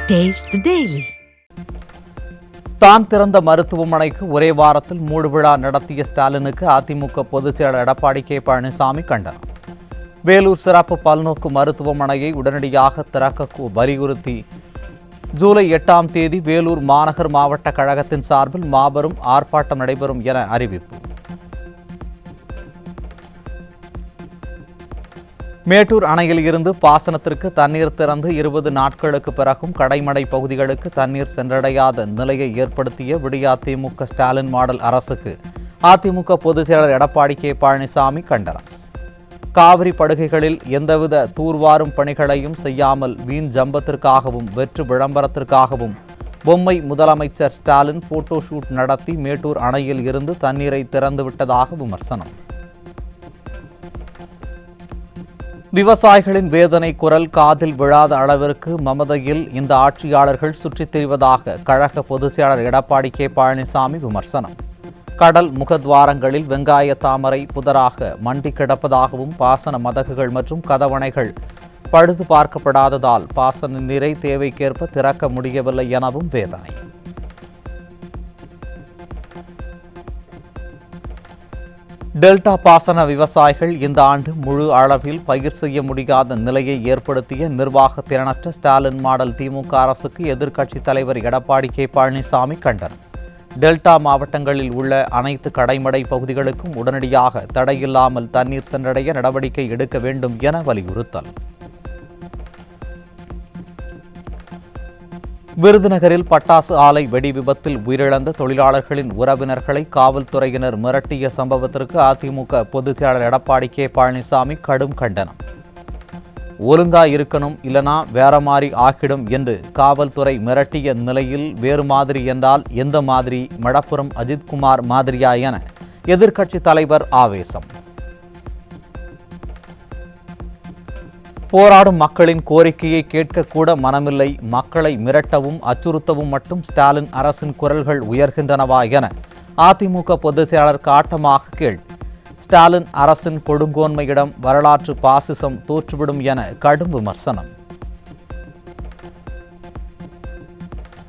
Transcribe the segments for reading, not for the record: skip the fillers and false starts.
Taste the Daily. தான் திறந்த மருத்துவமனைக்கு ஒரே வாரத்தில் மூடு விழா நடத்திய ஸ்டாலினுக்கு அதிமுக பொதுச் செயலர் எடப்பாடி கே பழனிசாமி கண்டனம். வேலூர் சிறப்பு பல்நோக்கு மருத்துவமனையை உடனடியாக திறக்க வலியுறுத்தி ஜூலை 8ஆம் தேதி வேலூர் மாநகர் மாவட்ட கழகத்தின் சார்பில் மாபெரும் ஆர்ப்பாட்டம் நடைபெறும் என அறிவிப்பு. மேட்டூர் அணையில் இருந்து பாசனத்திற்கு தண்ணீர் திறந்து 20 நாட்களுக்கு பிறகும் கடைமடை பகுதிகளுக்கு தண்ணீர் சென்றடையாத நிலையை ஏற்படுத்திய விடியாதிமுக ஸ்டாலின் மாடல் அரசுக்கு அதிமுக பொதுச் செயலர் எடப்பாடி கே பழனிசாமி கண்டனம். காவிரி படுகைகளில் எந்தவித தூர்வாரும் பணிகளையும் செய்யாமல் வீண் ஜம்பத்திற்காகவும் வெற்று விளம்பரத்திற்காகவும் பொம்மை முதலமைச்சர் ஸ்டாலின் போட்டோ ஷூட் நடத்தி மேட்டூர் அணையில் இருந்து தண்ணீரை திறந்துவிட்டதாக விமர்சனம். விவசாயிகளின் வேதனை குரல் காதில் விழாத அளவிற்கு மமதையில் இந்த ஆட்சியாளர்கள் சுற்றித் திரிவதாக கழக பொதுச் செயலர் எடப்பாடி கே பழனிசாமி விமர்சனம். கடல் முகத்வாரங்களில் வெங்காய தாமரை புதராக மண்டி கிடப்பதாகவும் பாசன மதகுகள் மற்றும் கதவணைகள் பழுது பார்க்கப்படாததால் பாசன நீரை தேவைக்கேற்ப திறக்க முடியவில்லை எனவும் வேதனை. டெல்டா பாசன விவசாயிகள் இந்த ஆண்டு முழு அளவில் பயிர் செய்ய முடியாத நிலையை ஏற்படுத்திய நிர்வாக திறனற்ற ஸ்டாலின் மாடல் திமுக அரசுக்கு எதிர்க்கட்சித் தலைவர் எடப்பாடி கே பழனிசாமி கண்டனம். டெல்டா மாவட்டங்களில் உள்ள அனைத்து கடைமடை பகுதிகளுக்கும் உடனடியாக தடையில்லாமல் தண்ணீர் சென்றடைய நடவடிக்கை எடுக்க வேண்டும் என வலியுறுத்தல். விருதுநகரில் பட்டாசு ஆலை வெடி விபத்தில் உயிரிழந்த தொழிலாளர்களின் உறவினர்களை காவல்துறையினர் மிரட்டிய சம்பவத்திற்கு அதிமுக பொதுச் செயலர் எடப்பாடி கே பழனிசாமி கடும் கண்டனம். ஒழுங்கா இருக்கணும், இல்லனா வேற மாதிரி ஆக்கிடும் என்று காவல்துறை மிரட்டிய நிலையில் வேறு மாதிரி என்றால் எந்த மாதிரி, மடப்புறம் அஜித்குமார் மாதிரியா என எதிர்க்கட்சி தலைவர் ஆவேசம். போராடும் மக்களின் கோரிக்கையை கேட்கக்கூட மனமில்லை, மக்களை மிரட்டவும் அச்சுறுத்தவும் மட்டும் ஸ்டாலின் அரசின் குரல்கள் உயர்கின்றனவா என அதிமுக பொதுச் செயலர் காட்டமாக கேள்வி. ஸ்டாலின் அரசின் கொடுங்கோன்மையிடம் வரலாற்று பாசிசம் தோற்றுவிடும் என கடும் விமர்சனம்.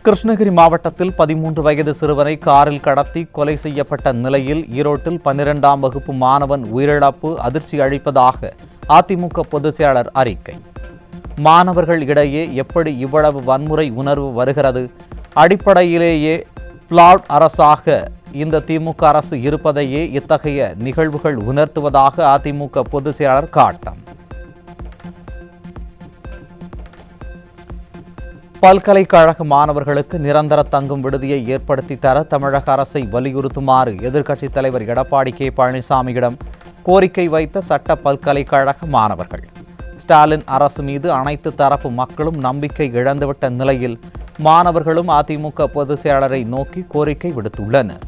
கிருஷ்ணகிரி மாவட்டத்தில் 13 வயது சிறுவனை காரில் கடத்தி கொலை செய்யப்பட்ட நிலையில் ஈரோட்டில் 12ஆம் வகுப்பு மாணவன் உயிரிழப்பு அதிர்ச்சி அளிப்பதாக அதிமுக பொதுச் செயலர் அறிக்கை. மாணவர்கள் இடையே எப்படி இவ்வளவு வன்முறை உணர்வு வருகிறது? அடிப்படையிலேயே பிளாட் அரசாக இந்த திமுக அரசு இருப்பதையே இத்தகைய நிகழ்வுகள் உணர்த்துவதாக அதிமுக பொதுச் செயலர் காட்டம். பல்கலைக்கழக மாணவர்களுக்கு நிரந்தர தங்கும் விடுதியை ஏற்படுத்தி தர தமிழக அரசை வலியுறுத்துமாறு எதிர்க்கட்சித் தலைவர் எடப்பாடி கே பழனிசாமியிடம் கோரிக்கை வைத்த சட்ட பல்கலைக்கழக மாணவர்கள். ஸ்டாலின் அரசு மீது அனைத்து தரப்பு மக்களும் நம்பிக்கை இழந்துவிட்ட நிலையில் மாணவர்களும் அதிமுக பொதுச் செயலரை நோக்கி கோரிக்கை விடுத்துள்ளனர்.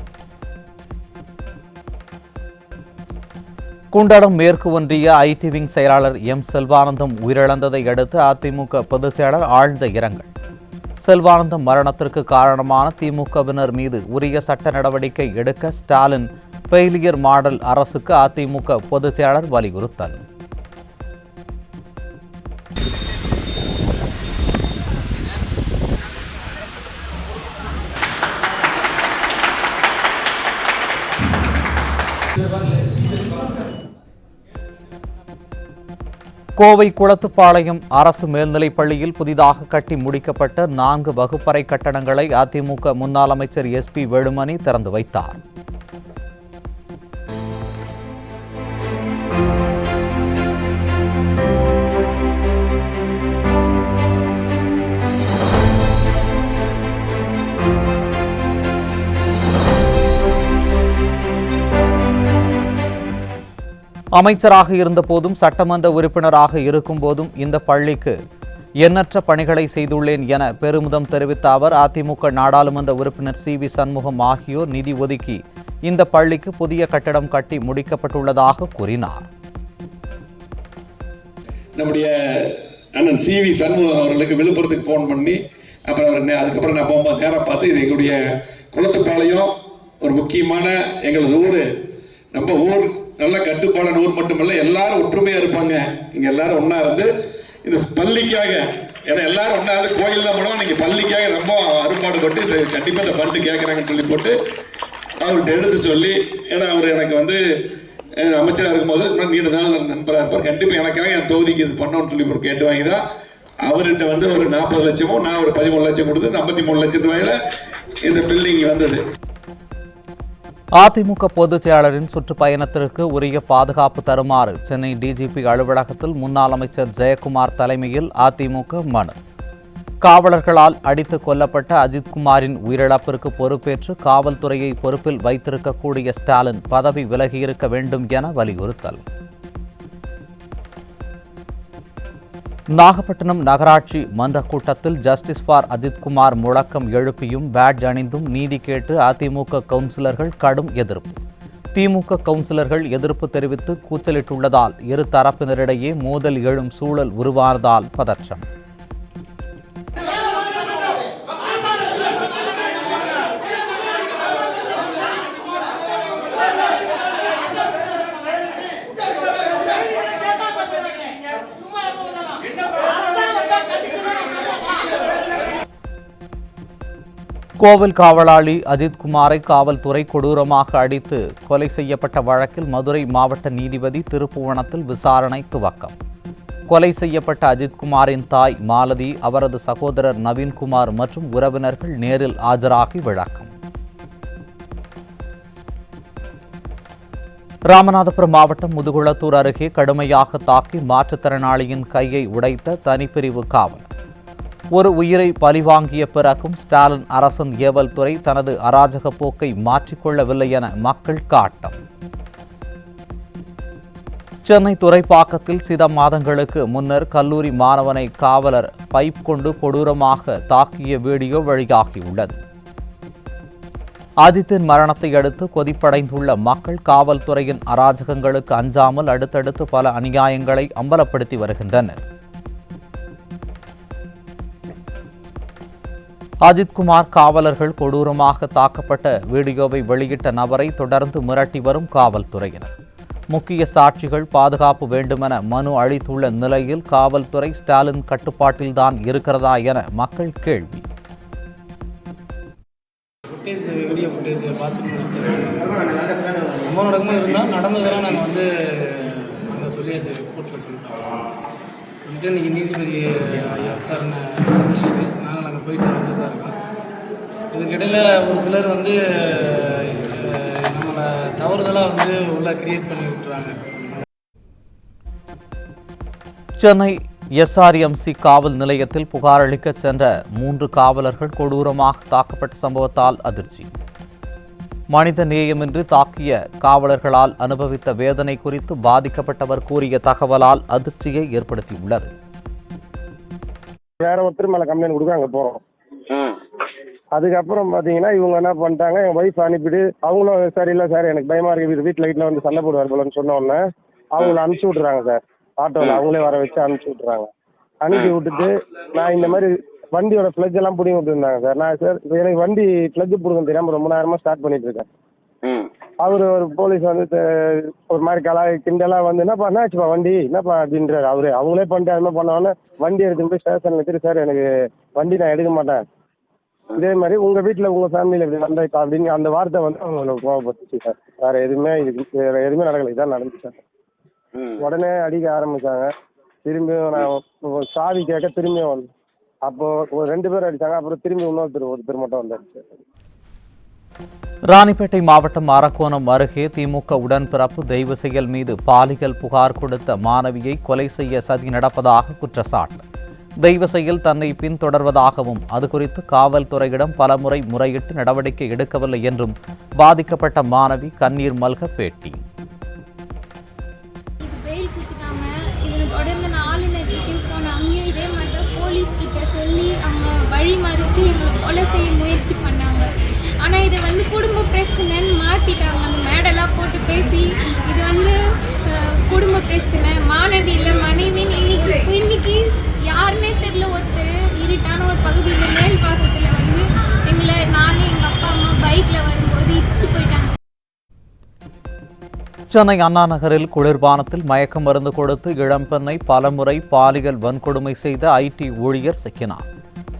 குண்டடம் மேற்கு ஒன்றிய ஐடி விங் செயலாளர் எம் செல்வானந்தம் உயிரிழந்ததை அடுத்து அதிமுக பொதுச் செயலர் ஆழ்ந்த இரங்கல். செல்வானந்தம் மரணத்திற்கு காரணமான திமுகவினர் மீது உரிய சட்ட நடவடிக்கை எடுக்க ஸ்டாலின் ஃபெயிலியர் மாடல் அரசுக்கு அதிமுக பொதுச் செயலர் வலியுறுத்தல். கோவை குளத்துப்பாளையம் அரசு மேல்நிலைப் பள்ளியில் புதிதாக கட்டி முடிக்கப்பட்ட 4 வகுப்பறை கட்டடங்களை அதிமுக முன்னாள் அமைச்சர் SP வேலுமணி திறந்து வைத்தார். அமைச்சராக இருந்தபோதும் சட்டமன்ற உறுப்பினராக இருக்கும் போதும் இந்த பள்ளிக்கு எண்ணற்ற பணிகளை செய்துள்ளேன் என பெருமிதம் தெரிவித்த அவர் அதிமுக நாடாளுமன்ற உறுப்பினர் CV சண்முகம் ஆகியோர் நிதி ஒதுக்கி இந்த பள்ளிக்கு புதிய கட்டடம் கட்டி முடிக்கப்பட்டுள்ளதாக கூறினார். நம்முடைய அண்ணன் CV சண்முகம் அவர்களுக்கு விழுப்புரத்துக்கு போன் பண்ணி அதுக்கப்புறம் நான் போகும்போது நேரம் பார்த்து இது எங்களுடைய குளத்துப்பாளையம் ஒரு முக்கியமான எங்களது ஊர், நம்ம ஊர் நல்ல கட்டுப்பாடான ஊர் மட்டுமல்ல, எல்லாரும் ஒற்றுமையா இருப்பாங்க. இங்க எல்லாரும் ஒன்னா இருந்து இந்த பள்ளிக்காக ஏன்னா எல்லாரும் ஒன்றாவது கோயில் தான் பண்ணுவோம். நீங்கள் பள்ளிக்காக ரொம்ப அரும்பாடுபட்டு இது கண்டிப்பாக இந்த ஃபண்டு கேட்குறாங்கன்னு சொல்லி போட்டு அவர்கிட்ட எடுத்து சொல்லி, ஏன்னா அவர் எனக்கு வந்து அமைச்சராக இருக்கும்போது நீண்ட நாள் நண்பராக இருப்பார், கண்டிப்பாக எனக்காக என் தொகுதிக்கு இது பண்ணோன்னு சொல்லி ஒரு கேட்டு வாங்கி தான் அவர்கிட்ட வந்து ஒரு 40 லட்சமோ நான் ஒரு 13 லட்சம் கொடுத்து 53 லட்சம் ரூபாயில இந்த பில்டிங் வந்தது. அதிமுக பொதுச் செயலாளரின் சுற்றுப்பயணத்திற்கு உரிய பாதுகாப்பு தருமாறு சென்னை டிஜிபி அலுவலகத்தில் முன்னாள் அமைச்சர் ஜெயக்குமார் தலைமையில் அதிமுக மனு. காவலர்களால் அடித்து கொல்லப்பட்ட அஜித்குமாரின் உயிரிழப்பிற்கு பொறுப்பேற்று காவல்துறையை பொறுப்பில் வைத்திருக்கக்கூடிய ஸ்டாலின் பதவி விலகியிருக்க வேண்டும் என வலியுறுத்தல். நாகப்பட்டினம் நகராட்சி மன்ற கூட்டத்தில் ஜஸ்டிஸ் ஃபார் அஜித்குமார் முழக்கம் எழுப்பியும் பேட்ஜ் அணிந்தும் நீதி கேட்டு அதிமுக கவுன்சிலர்கள் கடும் எதிர்ப்பு. திமுக கவுன்சிலர்கள் எதிர்ப்பு தெரிவித்து கூச்சலிட்டுள்ளதால் இரு தரப்பினரிடையே மோதல் எழும் சூழல் உருவானதால் பதற்றம். கோவில் காவலாளி அஜித்குமாரை காவல்துறை கொடூரமாக அடித்து கொலை செய்யப்பட்ட வழக்கில் மதுரை மாவட்ட நீதிபதி திருப்புவனத்தில் விசாரணை துவக்கம். கொலை செய்யப்பட்ட அஜித்குமாரின் தாய் மாலதி, அவரது சகோதரர் நவீன்குமார் மற்றும் உறவினர்கள் நேரில் ஆஜராகி விளக்கம். ராமநாதபுரம் மாவட்டம் முதுகுளத்தூர் அருகே கடுமையாக தாக்கி மாற்றுத்திறனாளியின் கையை உடைத்த தனிப்பிரிவு காவலர். ஒரு உயிரை பலிவாங்கிய பிறகும் ஸ்டாலின் அரசின் ஏவல் துறை தனது அராஜக போக்கை மாற்றிக்கொள்ளவில்லை என மக்கள் காட்டம். சென்னை துறைப்பாக்கத்தில் சில மாதங்களுக்கு முன்னர் கல்லூரி மாணவனை காவலர் பைப் கொண்டு கொடூரமாக தாக்கிய வீடியோ வெளியாகியுள்ளது. அஜித்தின் மரணத்தை அடுத்து கொதிப்படைந்துள்ள மக்கள் காவல்துறையின் அராஜகங்களுக்கு அஞ்சாமல் அடுத்தடுத்து பல அநியாயங்களை அம்பலப்படுத்தி வருகின்றனர். அஜித்குமார் காவலர்கள் கொடூரமாக தாக்கப்பட்ட வீடியோவை வெளியிட்ட நபரை தொடர்ந்து மிரட்டி வரும் காவல்துறையினர். முக்கிய சாட்சிகள் பாதுகாப்பு வேண்டுமென மனு அளித்துள்ள நிலையில் காவல்துறை ஸ்டாலின் கட்டுப்பாட்டில்தான் இருக்கிறதா என மக்கள் கேள்வி. இன்னைக்கு நீதிபதி விசாரணை நாங்கள் போயிட்டு வந்து தான் இருக்கோம். இதுக்கிடையில் ஒரு சிலர் வந்து நம்மளை தவறுதலாக உள்ள கிரியேட் பண்ணி விட்டுறாங்க. சென்னை எஸ்ஆர்எம்சி காவல் நிலையத்தில் புகார் அளிக்க சென்ற 3 காவலர்கள் கொடூரமாக தாக்கப்பட்ட சம்பவத்தால் அதிர்ச்சி. மனித நேயமின்றி தாக்கிய காவலர்களால் அனுபவித்த வேதனை குறித்து பாதிக்கப்பட்டவர் கூறிய தகவலால் அதிர்ச்சியை ஏற்படுத்தியுள்ளது. வேற ஒருத்தர் மேல கம்ப்ளைண்ட் கொடுக்க அங்க போறோம். அதுக்கப்புறம் பாத்தீங்கன்னா இவங்க என்ன பண்ணிட்டாங்க, என் வைஃப் அனுப்பிட்டு அவங்களும் சார் இல்ல சார் எனக்கு பயமா இருக்கு வீட்டுல வீட்டுல வந்து சண்டை போடுவார் போலன்னு சொன்ன உடனே அவங்கள அனுப்பிச்சு விட்டுறாங்க சார். ஆட்டோல அவங்களே வர வச்சு அனுப்பிச்சு விட்டுறாங்க. அனுப்பி விட்டுட்டு நான் இந்த மாதிரி வண்டியோட பிளக் எல்லாம் பிடிங்கி விட்டுருந்தாங்க சார். நான் சார் எனக்கு வண்டி பிளக் பிடிக்க தெரியாம ரொம்ப நேரமா ஸ்டார்ட் பண்ணிட்டு இருக்கேன். அவரு ஒரு போலீஸ் வந்து ஒரு மாதிரி கிண்டலா வந்து என்னப்பா என்னாச்சுப்பா வண்டி என்னப்பா அப்படின்றாரு. அவங்களே பண்ணிட்டு அது மாதிரி பண்ணோன்னு வண்டி எடுத்துட்டு போய் ஸ்டேஷன்ல வச்சுட்டு சார் எனக்கு வண்டி நான் எடுக்க மாட்டேன், இதே மாதிரி உங்க வீட்டுல உங்க ஃபேமிலியில இப்படி நடந்தா அப்படின்னு அந்த வார்த்தை வந்து அவங்களுக்கு கோவப்பட்டுச்சு சார். வேற எதுவுமே நடக்கல, இதான் நடந்துச்சு சார். உடனே அடிக்க ஆரம்பிச்சாங்க. திரும்பியும் நான் சாவி கேட்க திரும்பியும் வந்து அப்போ 2 பேர் அடிச்சாங்க. அப்புறம் திரும்பி ஒருத்தர் மட்டும் வந்தாரு. ராணிப்பேட்டை மாவட்டம் அரக்கோணம் அருகே திமுக உடன்பிறப்பு தெய்வசெயல் மீது பாலியல் புகார் கொடுத்த மாணவியை கொலை செய்ய சதி நடப்பதாக குற்றச்சாட்டு. தெய்வசெயல் தன்னை பின்தொடர்வதாகவும் அது குறித்து காவல்துறையிடம் பலமுறை முறையிட்டு நடவடிக்கை எடுக்கவில்லை என்றும் பாதிக்கப்பட்ட மாணவி கண்ணீர் மல்க பேட்டி. முயற்சி பண்ணாங்க. ஆனா இது குடும்ப பிரச்சனைன்னு மாத்திட்டாங்க. அந்த மேடெல்லாம் போட்டு பேசி இது குடும்ப பிரச்சனை, மாணவி இல்ல மனைவின்னு இன்னைக்கு யாருன்னே தெரியல. ஒருத்தர் இருட்டான ஒரு பகுதியில மேல் பாக்கத்துல எங்களை நானும் எங்க அப்பா அம்மா பைக்ல வரும்போது இடிச்சுட்டு போயிட்டாங்க. சென்னை அண்ணா நகரில் குளிர்பானத்தில் மயக்க மருந்து கொடுத்து இளம்பெண்ணை பலமுறை பாலியல் வன்கொடுமை செய்த ஐடி ஊழியர் சிக்கினார்.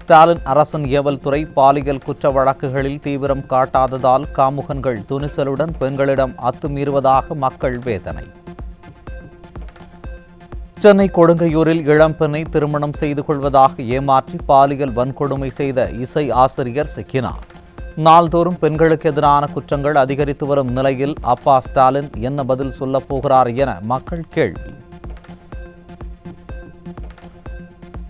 ஸ்டாலின் அரசின் ஏவல் துறை பாலியல் குற்ற வழக்குகளில் தீவிரம் காட்டாததால் காமுகன்கள் துணிச்சலுடன் பெண்களிடம் அத்துமீறுவதாக மக்கள் வேதனை. சென்னை கொடுங்கையூரில் இளம்பெண்ணை திருமணம் செய்து கொள்வதாக ஏமாற்றி பாலியல் வன்கொடுமை செய்த இசை ஆசிரியர் சிக்கினார். நாள்தோறும் பெண்களுக்கு எதிரான குற்றங்கள் அதிகரித்து வரும் நிலையில் அப்பா ஸ்டாலின் என்ன பதில் சொல்லப் போகிறார் என மக்கள் கேள்வி.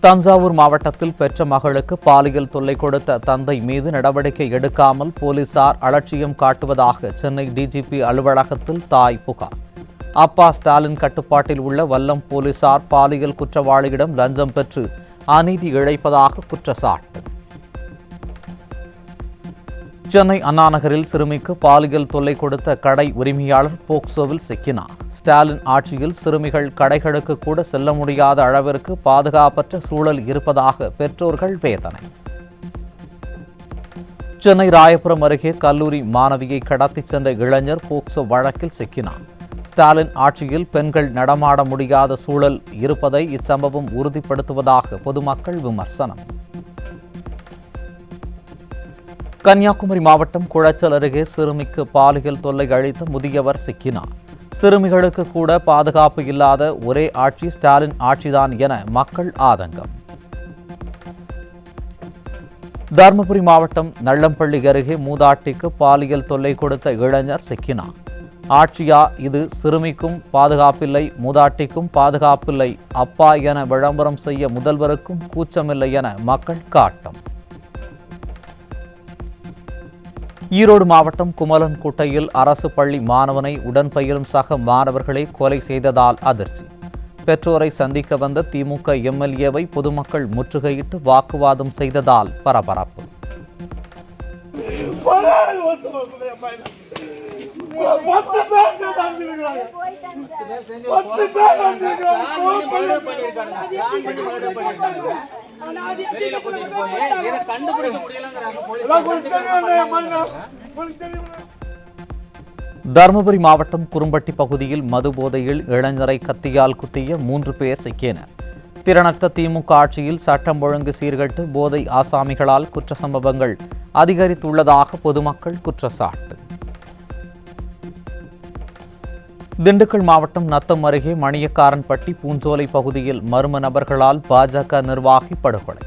தஞ்சாவூர் மாவட்டத்தில் பெற்ற மகளுக்கு பாலியல் தொல்லை கொடுத்த தந்தை மீது நடவடிக்கை எடுக்காமல் போலீசார் அலட்சியம் காட்டுவதாக சென்னை டிஜிபி அலுவலகத்தில் தாய் புகார். அப்பா ஸ்டாலின் கட்டுப்பாட்டில் உள்ள வல்லம் போலீசார் பாலியல் குற்றவாளியிடம் லஞ்சம் பெற்று அநீதி இழைப்பதாக குற்றச்சாட்டு. சென்னை அண்ணா நகரில் சிறுமிக்கு பாலியல் தொல்லை கொடுத்த கடை உரிமையாளர் போக்சோவில் சிக்கினார். ஸ்டாலின் ஆட்சியில் சிறுமிகள் கடைகளுக்கு கூட செல்ல முடியாத அளவிற்கு பாதுகாப்பற்ற சூழல் இருப்பதாக பெற்றோர்கள் வேதனை. சென்னை ராயபுரம் அருகே கல்லூரி மாணவியை கடத்திச் சென்ற இளைஞர் போக்சோ வழக்கில் சிக்கினார். ஸ்டாலின் ஆட்சியில் பெண்கள் நடமாட முடியாத சூழல் இருப்பதை இச்சம்பவம் உறுதிப்படுத்துவதாக பொதுமக்கள் விமர்சனம். கன்னியாகுமரி மாவட்டம் குளச்சல் அருகே சிறுமிக்கு பாலியல் தொல்லை அளித்த முதியவர் சிக்கினார். சிறுமிகளுக்கு கூட பாதுகாப்பு இல்லாத ஒரே ஆட்சி ஸ்டாலின் ஆட்சிதான் என மக்கள் ஆதங்கம். தருமபுரி மாவட்டம் நள்ளம்பள்ளி அருகே மூதாட்டிக்கு பாலியல் தொல்லை கொடுத்த இளைஞர் சிக்கினார். ஆட்சியா இது? சிறுமிக்கும் பாதுகாப்பில்லை, மூதாட்டிக்கும் பாதுகாப்பில்லை, அப்பா என விளம்பரம் செய்ய முதல்வருக்கும் கூச்சமில்லை என மக்கள் காட்டம். ஈரோடு மாவட்டம் குமலன்குட்டையில் அரசு பள்ளி மாணவனை உடன் பயிலும் சக மாணவர்களை கொலை செய்ததால் அதிர்ச்சி. பெற்றோரை சந்திக்க வந்த திமுக எம்எல்ஏவை பொதுமக்கள் முற்றுகையிட்டு வாக்குவாதம் செய்ததால் பரபரப்பு. தருமபுரி மாவட்டம் குரும்பட்டி பகுதியில் மது போதையில் இளைஞரை கத்தியால் குத்திய 3 பேர் சிக்கினர். திறனற்ற திமுக ஆட்சியில் சட்டம் ஒழுங்கு சீர்கட்டு போதை ஆசாமிகளால் குற்ற சம்பவங்கள் அதிகரித்துள்ளதாக பொதுமக்கள் குற்றச்சாட்டு. திண்டுக்கல் மாவட்டம் நத்தம் அருகே மணியக்காரன்பட்டி பூஞ்சோலை பகுதியில் மர்ம நபர்களால் பாஜக நிர்வாகி படுகொலை.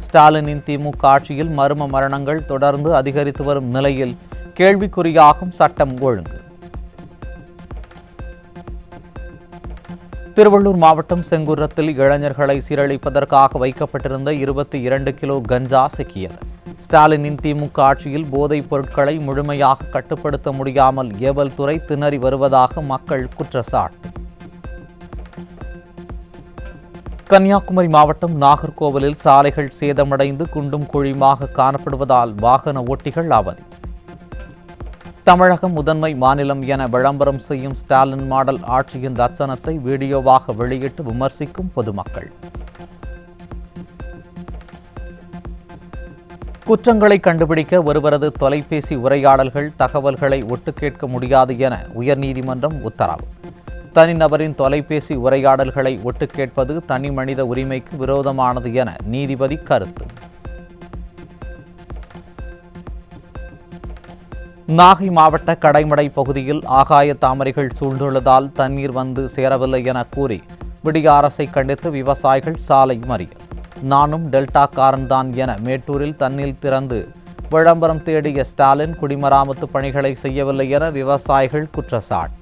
ஸ்டாலினின் திமுக ஆட்சியில் மர்ம மரணங்கள் தொடர்ந்து அதிகரித்து வரும் நிலையில் கேள்விக்குறியாகும் சட்டம் ஒழுங்கு. திருவள்ளூர் மாவட்டம் செங்குன்றத்தில் இளைஞர்களை சீரழிப்பதற்காக வைக்கப்பட்டிருந்த 22 கிலோ கஞ்சா சிக்கியது. ஸ்டாலினின் திமுக ஆட்சியில் போதைப் பொருட்களை முழுமையாக கட்டுப்படுத்த முடியாமல் ஏவல் துறை திணறி வருவதாக மக்கள் குற்றச்சாட்டு. கன்னியாகுமரி மாவட்டம் நாகர்கோவிலில் சாலைகள் சேதமடைந்து குண்டும் குழியுமாக காணப்படுவதால் வாகன ஓட்டிகள் அவதி. தமிழகம் முதன்மை மாநிலம் என விளம்பரம் செய்யும் ஸ்டாலின் மாடல் ஆட்சியின் லட்சணத்தை வீடியோவாக வெளியிட்டு விமர்சிக்கும் பொதுமக்கள். குற்றங்களை கண்டுபிடிக்க ஒருவரது தொலைபேசி உரையாடல்கள் தகவல்களை ஒட்டு கேட்க முடியாது என உயர்நீதிமன்றம் உத்தரவு. தனிநபரின் தொலைபேசி உரையாடல்களை ஒட்டு கேட்பது தனி மனித உரிமைக்கு விரோதமானது என நீதிபதி கருத்து. நாகை மாவட்ட கடைமடை பகுதியில் ஆகாய தாமரைகள் சூழ்ந்துள்ளதால் தண்ணீர் வந்து சேரவில்லை என கூறி விடிய அரசை கண்டித்து விவசாயிகள் சாலை மறியல். நானும் டெல்டாக்காரன்தான் என மேட்டூரில் தண்ணீர் திறந்து விளம்பரம் தேடிய ஸ்டாலின் குடிமராமத்து பணிகளை செய்யவில்லை என விவசாயிகள் குற்றச்சாட்டு.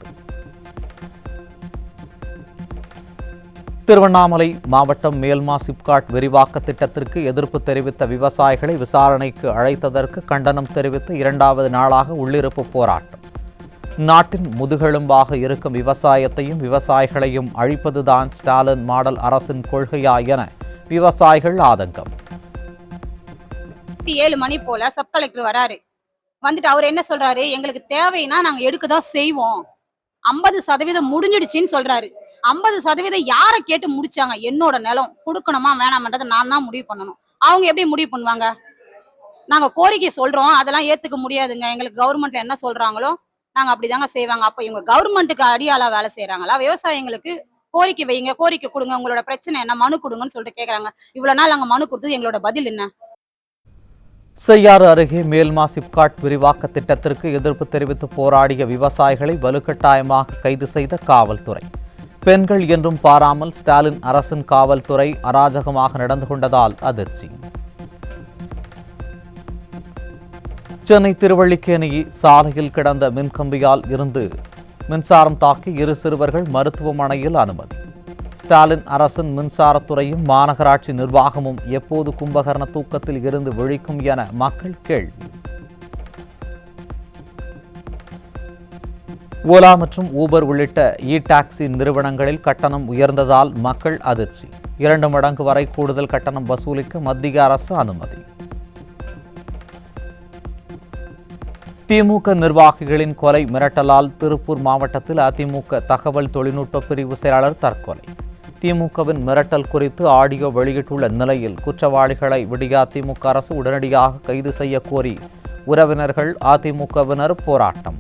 திருவண்ணாமலை மாவட்டம் மேல்மா சிப்காட் விரிவாக்க திட்டத்திற்கு எதிர்ப்பு தெரிவித்த விவசாயிகளை விசாரணைக்கு அழைத்ததற்கு கண்டனம் தெரிவித்து 2வது நாளாக உள்ளிருப்பு போராட்டம். நாட்டின் முதுகெலும்பாக இருக்கும் விவசாயத்தையும் விவசாயிகளையும் அழிப்பதுதான் ஸ்டாலின் மாடல் அரசின் கொள்கையா என விவசாயிகள் ஆதங்கம். 7 மணி போல சப் கலெக்டர் வராரு. வந்துட்டு அவர் என்ன சொல்றாரு, எங்களுக்கு தேவைன்னா நாங்க எடுக்கதான் செய்வோம், 50% முடிஞ்சிடுச்சுன்னு சொல்றாரு. 50% யாரை கேட்டு முடிச்சாங்க? என்னோட நிலம் கொடுக்கணுமா வேணாமன்றதை நான் தான் முடிவு பண்ணணும். அவங்க எப்படி முடிவு பண்ணுவாங்க? நாங்க கோரிக்கை சொல்றோம், அதெல்லாம் ஏத்துக்க முடியாதுங்க, எங்களுக்கு கவர்மெண்ட்ல என்ன சொல்றாங்களோ நாங்க அப்படிதாங்க செய்வாங்க. அப்ப இவங்க கவர்மெண்ட்டுக்கு அடியாளா வேலை செய்யறாங்களா? விவசாயிங்களுக்கு கோரிக்கை வைங்க, கோரிக்கை கொடுங்க, உங்களோட பிரச்சனை என்ன, மனு கொடுங்கன்னு சொல்லிட்டு கேக்குறாங்க. இவ்வளவு நாள் நாங்க மனு கொடுத்தது, எங்களோட பதில் என்ன? செய்யாறு அருகே மேல்மா சிப்காட் விரிவாக்க திட்டத்திற்கு எதிர்ப்பு தெரிவித்து போராடிய விவசாயிகளை வலுக்கட்டாயமாக கைது செய்த காவல்துறை. பெண்கள் என்றும் பாராமல் ஸ்டாலின் அரசின் காவல்துறை அராஜகமாக நடந்து கொண்டதால் அதிர்ச்சி. சென்னை திருவல்லிக்கேணி சாலையில் கிடந்த மின்கம்பியால் இருந்து மின்சாரம் தாக்கி 2 சிறுவர்கள் மருத்துவமனையில் அனுமதி. ஸ்டாலின் அரசின் மின்சாரத்துறையும் மாநகராட்சி நிர்வாகமும் எப்போது கும்பகர்ண தூக்கத்தில் இருந்து விழிக்கும் என மக்கள் கேள்வி. ஓலா மற்றும் ஊபர் உள்ளிட்ட டாக்ஸி நிறுவனங்களில் கட்டணம் உயர்ந்ததால் மக்கள் அதிர்ச்சி. 2 மடங்கு வரை கூடுதல் கட்டணம் வசூலிக்க மத்திய அரசு அனுமதி. திமுக நிர்வாகிகளின் கொலை மிரட்டலால் திருப்பூர் மாவட்டத்தில் அதிமுக தகவல் தொழில்நுட்ப பிரிவு செயலாளர் தற்கொலை. திமுகவின் மிரட்டல் குறித்து ஆடியோ வெளியிட்டுள்ள நிலையில் குற்றவாளிகளை அதிமுக அரசு உடனடியாக கைது செய்ய கோரி உறவினர்கள் அதிமுகவினர் போராட்டம்.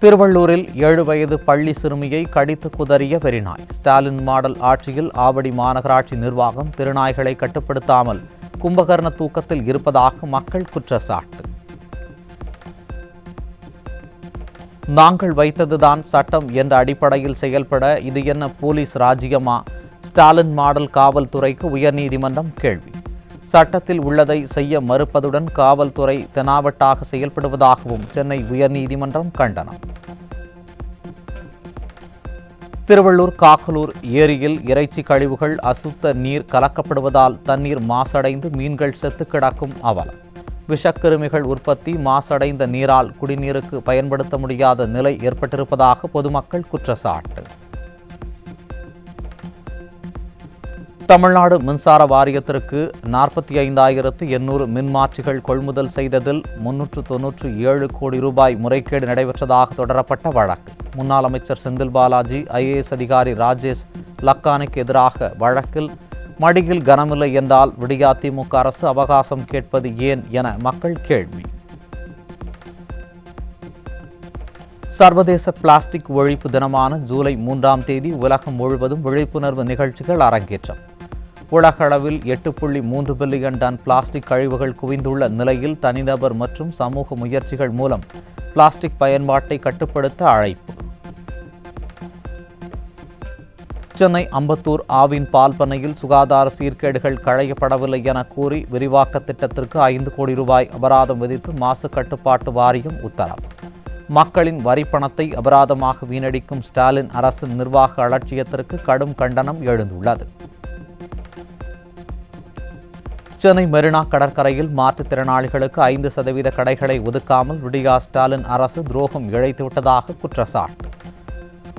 திருவள்ளூரில் 7 வயது பள்ளி சிறுமியை கடித்து குதறிய வெறிநாய். ஸ்டாலின் மாடல் ஆட்சியில் ஆவடி மாநகராட்சி நிர்வாகம் திருநாய்களை கட்டுப்படுத்தாமல் கும்பகர்ண தூக்கத்தில் இருப்பதாக மக்கள் குற்றச்சாட்டு. நாங்கள் வைத்ததுதான் சட்டம் என்ற அடிப்படையில் செயல்பட இது என்ன போலீஸ் ராஜ்யமா? ஸ்டாலின் மாடல் காவல்துறைக்கு உயர்நீதிமன்றம் கேள்வி. சட்டத்தில் உள்ளதை செய்ய மறுப்பதுடன் காவல்துறை தெனாவட்டாக செயல்படுவதாகவும் சென்னை உயர்நீதிமன்றம் கண்டனம். திருவள்ளூர் காக்கலூர் ஏரியில் இறைச்சி கழிவுகள் அசுத்த நீர் கலக்கப்படுவதால் தண்ணீர் மாசடைந்து மீன்கள் செத்து கிடக்கும் அவலம். விஷக்கிருமிகள் உற்பத்தி, மாசடைந்த நீரால் குடிநீருக்கு பயன்படுத்த முடியாத நிலை ஏற்பட்டிருப்பதாக பொதுமக்கள் குற்றச்சாட்டு. தமிழ்நாடு மின்சார வாரியத்திற்கு 45,800 மின்மாற்றிகள் கொள்முதல் செய்ததில் 397 கோடி ரூபாய் முறைகேடு நடைபெற்றதாக தொடரப்பட்ட வழக்கு. முன்னாள் அமைச்சர் செந்தில் பாலாஜி, IAS அதிகாரி ராஜேஷ் லக்கானுக்கு எதிராக வழக்கில் மடியில் கனமில்லை என்றால் அதிமுக அரசு அவகாசம் கேட்பது ஏன் என மக்கள் கேள்வி. சர்வதேச பிளாஸ்டிக் ஒழிப்பு தினமான ஜூலை 3ஆம் தேதி உலகம் முழுவதும் விழிப்புணர்வு நிகழ்ச்சிகள் அரங்கேற்றம். உலகளவில் 8.3 பில்லியன் டன் பிளாஸ்டிக் கழிவுகள் குவிந்துள்ள நிலையில் தனிநபர் மற்றும் சமூக முயற்சிகள் மூலம் பிளாஸ்டிக் பயன்பாட்டை கட்டுப்படுத்த அழைப்பு. சென்னை அம்பத்தூர் ஆவின் பால் பண்ணையில் சுகாதார சீர்கேடுகள் களையப்படவில்லை என கூறி விரிவாக்க திட்டத்திற்கு 5 கோடி ரூபாய் அபராதம் விதித்து மாசு கட்டுப்பாட்டு வாரியம் உத்தரவு. மக்களின் வரிப்பணத்தை அபராதமாக வீணடிக்கும் ஸ்டாலின் அரசின் நிர்வாக அலட்சியத்திற்கு கடும் கண்டனம் எழுந்துள்ளது. சென்னை மெரினா கடற்கரையில் மாற்றுத்திறனாளிகளுக்கு 5% கடைகளை ஒதுக்காமல் ஸ்டாலின் அரசு துரோகம் இழைத்துவிட்டதாக குற்றச்சாட்டு.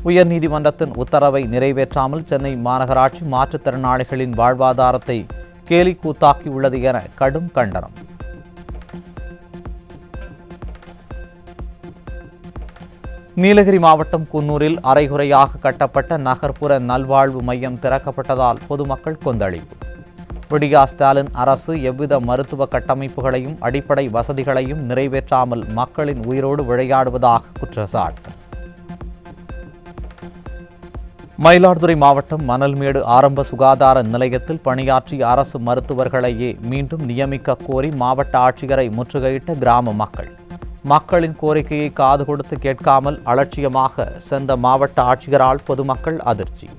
உயர்நீதிமன்றத்தின் உத்தரவை நிறைவேற்றாமல் சென்னை மாநகராட்சி மாற்றுத்திறனாளிகளின் வாழ்வாதாரத்தை கேலி கூத்தாக்கியுள்ளது என கடும் கண்டனம். நீலகிரி மாவட்டம் குன்னூரில் அரைகுறையாக கட்டப்பட்ட நகர்ப்புற நல்வாழ்வு மையம் திறக்கப்பட்டதால் பொதுமக்கள் கொந்தளிப்பு. ஸ்டாலின் அரசு எவ்வித மருத்துவ கட்டமைப்புகளையும் அடிப்படை வசதிகளையும் நிறைவேற்றாமல் மக்களின் உயிரோடு விளையாடுவதாக குற்றச்சாட்டு. மயிலாடுதுறை மாவட்டம் மணல்மேடு ஆரம்ப சுகாதார நிலையத்தில் பணியாற்றிய அரசு மருத்துவர்களையே மீண்டும் நியமிக்க கோரி மாவட்ட ஆட்சியரை முற்றுகையிட்ட கிராம மக்கள். மக்களின் கோரிக்கையை காது கொடுத்து கேட்காமல் அலட்சியமாக சென்ற மாவட்ட ஆட்சியரால் பொதுமக்கள் அதிர்ச்சி.